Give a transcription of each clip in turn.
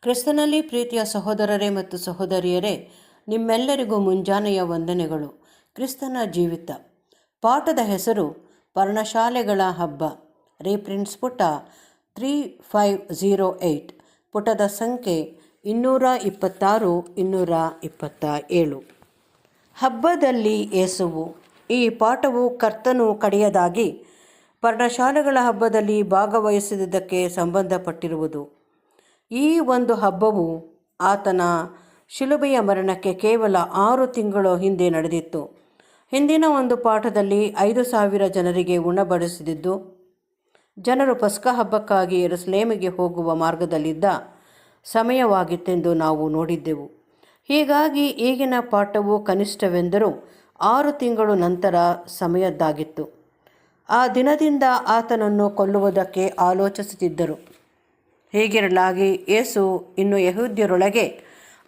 ಕ್ರಿಸ್ತನಲ್ಲಿ ಪ್ರೀತಿಯ ಸಹೋದರರೇ ಮತ್ತು ಸಹೋದರಿಯರೇ, ನಿಮ್ಮೆಲ್ಲರಿಗೂ ಮುಂಜಾನೆಯ ವಂದನೆಗಳು. ಕ್ರಿಸ್ತನ ಜೀವಿತ ಪಾಠದ ಹೆಸರು ಪರ್ಣಶಾಲೆಗಳ ಹಬ್ಬ. ರೀಪ್ರಿಂಟ್ಸ್ ಪುಟ 3508, ಪುಟದ ಸಂಖ್ಯೆ 226 227. ಹಬ್ಬದಲ್ಲಿ ಯೇಸುವು. ಈ ಪಾಠವು ಕರ್ತನು ಕಡೆಯದಾಗಿ ಪರ್ಣಶಾಲೆಗಳ ಹಬ್ಬದಲ್ಲಿ ಭಾಗವಹಿಸಿದ್ದಕ್ಕೆ ಸಂಬಂಧಪಟ್ಟಿರುವುದು. ಈ ಒಂದು ಹಬ್ಬವು ಆತನ ಶಿಲುಬೆಯ ಮರಣಕ್ಕೆ ಕೇವಲ 6 ತಿಂಗಳು ಹಿಂದೆ ನಡೆದಿತ್ತು. ಹಿಂದಿನ ಒಂದು ಪಾಠದಲ್ಲಿ 5,000 ಜನರಿಗೆ ಉಣಬಡಿಸಿದ್ದು ಜನರು ಪಸ್ಕ ಹಬ್ಬಕ್ಕಾಗಿ ಯೆರೂಸಲೇಮಿಗೆ ಹೋಗುವ ಮಾರ್ಗದಲ್ಲಿದ್ದ ಸಮಯವಾಗಿತ್ತೆಂದು ನಾವು ನೋಡಿದ್ದೆವು. ಹೀಗಾಗಿ ಈಗಿನ ಪಾಠವು ಕನಿಷ್ಠವೆಂದರೂ 6 ತಿಂಗಳು ನಂತರ ಸಮಯದ್ದಾಗಿತ್ತು. ಆ ದಿನದಿಂದ ಆತನನ್ನು ಕೊಲ್ಲುವುದಕ್ಕೆ ಆಲೋಚಿಸುತ್ತಿದ್ದರು. ಹೀಗಿರಲಾಗಿ ಯೇಸು ಇನ್ನು ಯೆಹೂದ್ಯರೊಳಗೆ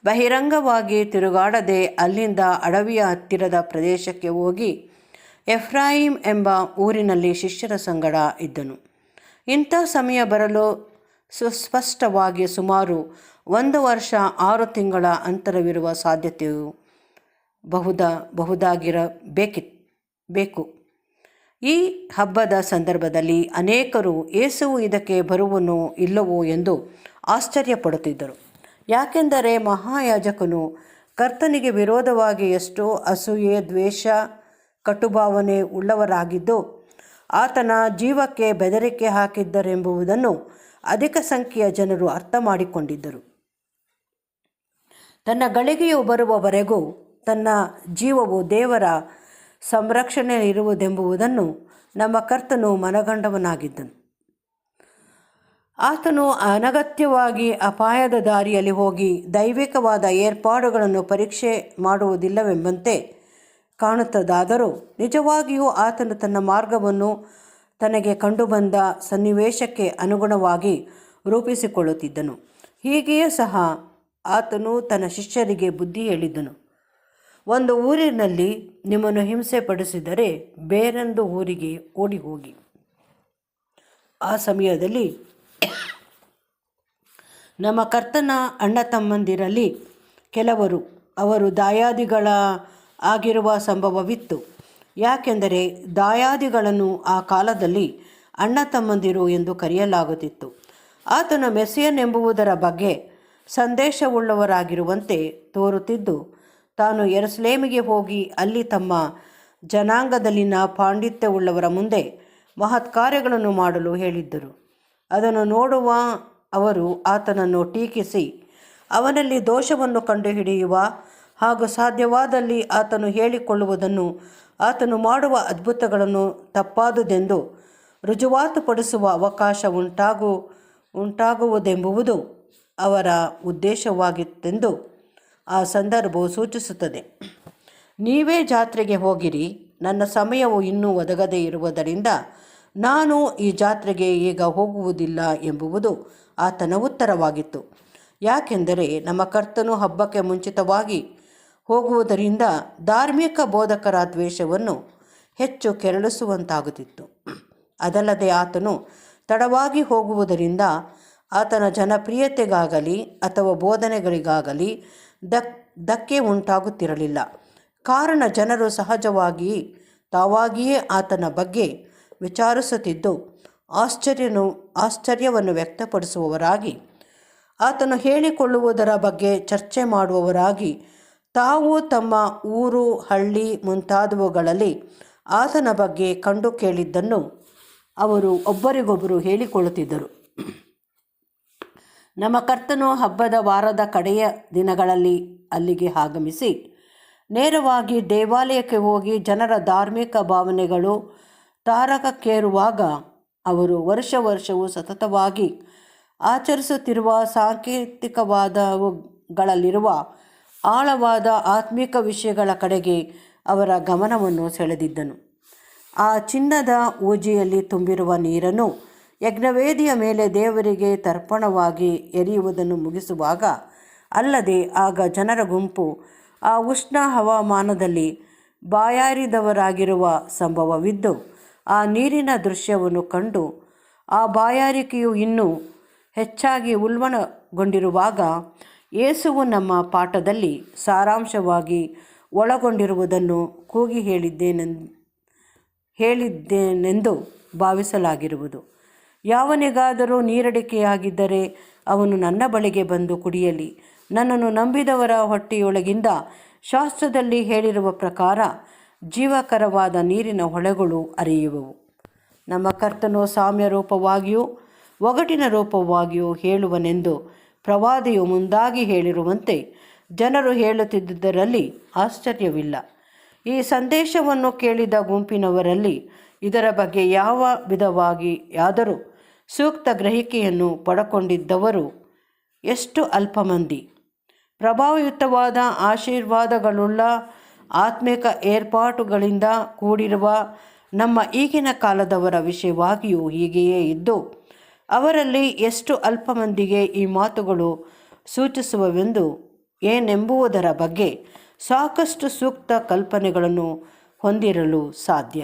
ಬಹಿರಂಗವಾಗಿ ತಿರುಗಾಡದೆ ಅಲ್ಲಿಂದ ಅಡವಿಯ ಹತ್ತಿರದ ಪ್ರದೇಶಕ್ಕೆ ಹೋಗಿ ಎಫ್ರಾಯಿಮ್ ಎಂಬ ಊರಿನಲ್ಲಿ ಶಿಷ್ಯರ ಸಂಗಡ ಇದ್ದನು. ಇಂಥ ಸಮಯ ಬರಲು ಸುಸ್ಪಷ್ಟವಾಗಿ ಸುಮಾರು 1 ವರ್ಷ 6 ತಿಂಗಳ ಅಂತರವಿರುವ ಸಾಧ್ಯತೆಯು ಬೇಕು. ಈ ಹಬ್ಬದ ಸಂದರ್ಭದಲ್ಲಿ ಅನೇಕರು ಯೇಸುವು ಇದಕ್ಕೆ ಬರುವನೋ ಇಲ್ಲವೋ ಎಂದು ಆಶ್ಚರ್ಯಪಡುತ್ತಿದ್ದರು. ಯಾಕೆಂದರೆ ಮಹಾಯಾಜಕನು ಕರ್ತನಿಗೆ ವಿರೋಧವಾಗಿ ಎಷ್ಟೋ ಅಸೂಯೆ, ದ್ವೇಷ, ಕಟುಭಾವನೆ ಉಳ್ಳವರಾಗಿದ್ದು ಆತನ ಜೀವಕ್ಕೆ ಬೆದರಿಕೆ ಹಾಕಿದ್ದರೆಂಬುದನ್ನು ಅಧಿಕ ಸಂಖ್ಯೆಯ ಜನರು ಅರ್ಥ ಮಾಡಿಕೊಂಡಿದ್ದರು. ತನ್ನ ಗಳಿಗೆಯು ಬರುವವರೆಗೂ ತನ್ನ ಜೀವವು ದೇವರ ಸಂರಕ್ಷಣೆಯಲ್ಲಿರುವುದೆಂಬುದನ್ನು ನಮ್ಮ ಕರ್ತನು ಮನಗಂಡವನಾಗಿದ್ದನು. ಆತನು ಅನಗತ್ಯವಾಗಿ ಅಪಾಯದ ದಾರಿಯಲ್ಲಿ ಹೋಗಿ ದೈವಿಕವಾದ ಏರ್ಪಾಡುಗಳನ್ನು ಪರೀಕ್ಷೆ ಮಾಡುವುದಿಲ್ಲವೆಂಬಂತೆ ಕಾಣುತ್ತದಾದರೂ ನಿಜವಾಗಿಯೂ ಆತನು ತನ್ನ ಮಾರ್ಗವನ್ನು ತನಗೆ ಕಂಡುಬಂದ ಸನ್ನಿವೇಶಕ್ಕೆ ಅನುಗುಣವಾಗಿ ರೂಪಿಸಿಕೊಳ್ಳುತ್ತಿದ್ದನು. ಹೀಗೆಯೇ ಸಹ ಆತನು ತನ್ನ ಶಿಷ್ಯರಿಗೆ ಬುದ್ಧಿ ಹೇಳಿದ್ದನು. ಒಂದು ಊರಿನಲ್ಲಿ ನಿಮ್ಮನ್ನು ಹಿಂಸೆ ಪಡಿಸಿದರೆ ಬೇರೊಂದು ಊರಿಗೆ ಓಡಿ ಹೋಗಿ. ಆ ಸಮಯದಲ್ಲಿ ನಮ್ಮ ಕರ್ತನ ಅಣ್ಣ ತಮ್ಮಂದಿರಲ್ಲಿ ಕೆಲವರು ಅವರು ದಾಯಾದಿಗಳ ಆಗಿರುವ ಸಂಭವವಿತ್ತು. ಯಾಕೆಂದರೆ ದಾಯಾದಿಗಳನ್ನು ಆ ಕಾಲದಲ್ಲಿ ಅಣ್ಣ ತಮ್ಮಂದಿರು ಎಂದು ಕರೆಯಲಾಗುತ್ತಿತ್ತು. ಆತನು ಮೆಸ್ಸಿಯನ್ ಎಂಬುದರ ಬಗ್ಗೆ ಸಂದೇಶವುಳ್ಳವರಾಗಿರುವಂತೆ ತೋರುತ್ತಿದ್ದು ತಾನು ಯೆರೂಸಲೇಮಿಗೆ ಹೋಗಿ ಅಲ್ಲಿ ತಮ್ಮ ಜನಾಂಗದಲ್ಲಿನ ಪಾಂಡಿತ್ಯವುಳ್ಳವರ ಮುಂದೆ ಮಹತ್ ಕಾರ್ಯಗಳನ್ನು ಮಾಡಲು ಹೇಳಿದ್ದರು. ಅದನ್ನು ನೋಡುವ ಅವರು ಆತನನ್ನು ಟೀಕಿಸಿ ಅವನಲ್ಲಿ ದೋಷವನ್ನು ಕಂಡುಹಿಡಿಯುವ ಹಾಗೂ ಸಾಧ್ಯವಾದಲ್ಲಿ ಆತನು ಹೇಳಿಕೊಳ್ಳುವುದನ್ನು, ಆತನು ಮಾಡುವ ಅದ್ಭುತಗಳನ್ನು ತಪ್ಪಾದುದೆಂದು ರುಜುವಾತುಪಡಿಸುವ ಅವಕಾಶ ಉಂಟಾಗುವುದೆಂಬುದು ಅವರ ಉದ್ದೇಶವಾಗಿತ್ತೆಂದು ಆ ಸಂದರ್ಭವು ಸೂಚಿಸುತ್ತದೆ. ನೀವೇ ಜಾತ್ರೆಗೆ ಹೋಗಿರಿ, ನನ್ನ ಸಮಯವು ಇನ್ನೂ ಒದಗದೇ ಇರುವುದರಿಂದ ನಾನು ಈ ಜಾತ್ರೆಗೆ ಈಗ ಹೋಗುವುದಿಲ್ಲ ಎಂಬುದು ಆತನ ಉತ್ತರವಾಗಿತ್ತು. ಯಾಕೆಂದರೆ ನಮ್ಮ ಕರ್ತನು ಹಬ್ಬಕ್ಕೆ ಮುಂಚಿತವಾಗಿ ಹೋಗುವುದರಿಂದ ಧಾರ್ಮಿಕ ಬೋಧಕರ ದ್ವೇಷವನ್ನು ಹೆಚ್ಚು ಕೆರಳಿಸುವಂತಾಗುತ್ತಿತ್ತು. ಅದಲ್ಲದೆ ಆತನು ತಡವಾಗಿ ಹೋಗುವುದರಿಂದ ಆತನ ಜನಪ್ರಿಯತೆಗಾಗಲಿ ಅಥವಾ ಬೋಧನೆಗಳಿಗಾಗಲಿ ಧಕ್ಕೆ ಉಂಟಾಗುತ್ತಿರಲಿಲ್ಲ. ಕಾರಣ ಜನರು ಸಹಜವಾಗಿ ತಾವಾಗಿಯೇ ಆತನ ಬಗ್ಗೆ ವಿಚಾರಿಸುತ್ತಿದ್ದು ಆಶ್ಚರ್ಯವನ್ನು ವ್ಯಕ್ತಪಡಿಸುವವರಾಗಿ, ಆತನು ಹೇಳಿಕೊಳ್ಳುವುದರ ಬಗ್ಗೆ ಚರ್ಚೆ ಮಾಡುವವರಾಗಿ, ತಾವು ತಮ್ಮ ಊರು, ಹಳ್ಳಿ ಮುಂತಾದವುಗಳಲ್ಲಿ ಆತನ ಬಗ್ಗೆ ಕಂಡು ಕೇಳಿದ್ದನ್ನು ಅವರು ಒಬ್ಬರಿಗೊಬ್ಬರು ಹೇಳಿಕೊಳ್ಳುತ್ತಿದ್ದರು. ನಮ್ಮ ಕರ್ತನು ಹಬ್ಬದ ವಾರದ ಕಡೆಯ ದಿನಗಳಲ್ಲಿ ಅಲ್ಲಿಗೆ ಆಗಮಿಸಿ ನೇರವಾಗಿ ದೇವಾಲಯಕ್ಕೆ ಹೋಗಿ ಜನರ ಧಾರ್ಮಿಕ ಭಾವನೆಗಳು ತಾರಕಕ್ಕೇರುವಾಗ ಅವರು ವರ್ಷವೂ ಸತತವಾಗಿ ಆಚರಿಸುತ್ತಿರುವ ಸಾಂಕೇತಿಕವಾದವುಗಳಲ್ಲಿರುವ ಆಳವಾದ ಆತ್ಮಿಕ ವಿಷಯಗಳ ಕಡೆಗೆ ಅವರ ಗಮನವನ್ನು ಸೆಳೆದಿದ್ದನು. ಆ ಚಿನ್ನದ ಊಜಿಯಲ್ಲಿ ತುಂಬಿರುವ ನೀರನ್ನು ಯಜ್ಞವೇದಿಯ ಮೇಲೆ ದೇವರಿಗೆ ತರ್ಪಣವಾಗಿ ಎರೆಯುವುದನ್ನು ಮುಗಿಸುವಾಗ ಅಲ್ಲದೆ ಆಗ ಜನರ ಗುಂಪು ಆ ಉಷ್ಣ ಹವಾಮಾನದಲ್ಲಿ ಬಾಯಾರಿದವರಾಗಿರುವ ಸಂಭವವಿದ್ದು ಆ ನೀರಿನ ದೃಶ್ಯವನ್ನು ಕಂಡು ಆ ಬಾಯಾರಿಕೆಯು ಇನ್ನೂ ಹೆಚ್ಚಾಗಿ ಉಲ್ಬಣಗೊಂಡಿರುವಾಗ ಯೇಸುವು ನಮ್ಮ ಪಾಠದಲ್ಲಿ ಸಾರಾಂಶವಾಗಿ ಒಳಗೊಂಡಿರುವುದನ್ನು ಕೂಗಿ ಹೇಳಿದ್ದೇನೆಂದು ಭಾವಿಸಲಾಗಿರುವುದು. ಯಾವನಿಗಾದರೂ ನೀರಡಿಕೆಯಾಗಿದ್ದರೆ ಅವನು ನನ್ನ ಬಳಿಗೆ ಬಂದು ಕುಡಿಯಲಿ. ನನ್ನನ್ನು ನಂಬಿದವರ ಹೊಟ್ಟೆಯೊಳಗಿಂದ ಶಾಸ್ತ್ರದಲ್ಲಿ ಹೇಳಿರುವ ಪ್ರಕಾರ ಜೀವಕರವಾದ ನೀರಿನ ಹೊಳೆಗಳು ಹರಿಯುವವು. ನಮ್ಮ ಕರ್ತನು ಸಾಮ್ಯ ರೂಪವಾಗಿಯೂ ಒಗಟಿನ ರೂಪವಾಗಿಯೂ ಹೇಳುವನೆಂದು ಪ್ರವಾದಿಯು ಮುಂದಾಗಿ ಹೇಳಿರುವಂತೆ ಜನರು ಹೇಳುತ್ತಿದ್ದುದರಲ್ಲಿ ಆಶ್ಚರ್ಯವಿಲ್ಲ. ಈ ಸಂದೇಶವನ್ನು ಕೇಳಿದ ಗುಂಪಿನವರಲ್ಲಿ ಇದರ ಬಗ್ಗೆ ಯಾವ ವಿಧವಾಗಿಯಾದರೂ ಸೂಕ್ತ ಗ್ರಹಿಕೆಯನ್ನು ಪಡಕೊಂಡಿದ್ದವರು ಎಷ್ಟು ಅಲ್ಪ ಮಂದಿ. ಪ್ರಭಾವಯುತವಾದ ಆಶೀರ್ವಾದಗಳುಳ್ಳ ಆತ್ಮಿಕ ಏರ್ಪಾಟುಗಳಿಂದ ಕೂಡಿರುವ ನಮ್ಮ ಈಗಿನ ಕಾಲದವರ ವಿಷಯವಾಗಿಯೂ ಹೀಗೆಯೇ ಇದ್ದು, ಅವರಲ್ಲಿ ಎಷ್ಟು ಅಲ್ಪ ಮಂದಿಗೆ ಈ ಮಾತುಗಳು ಸೂಚಿಸುವವೆಂದು ಏನೆಂಬುದರ ಬಗ್ಗೆ ಸಾಕಷ್ಟು ಸೂಕ್ತ ಕಲ್ಪನೆಗಳನ್ನು ಹೊಂದಿರಲು ಸಾಧ್ಯ.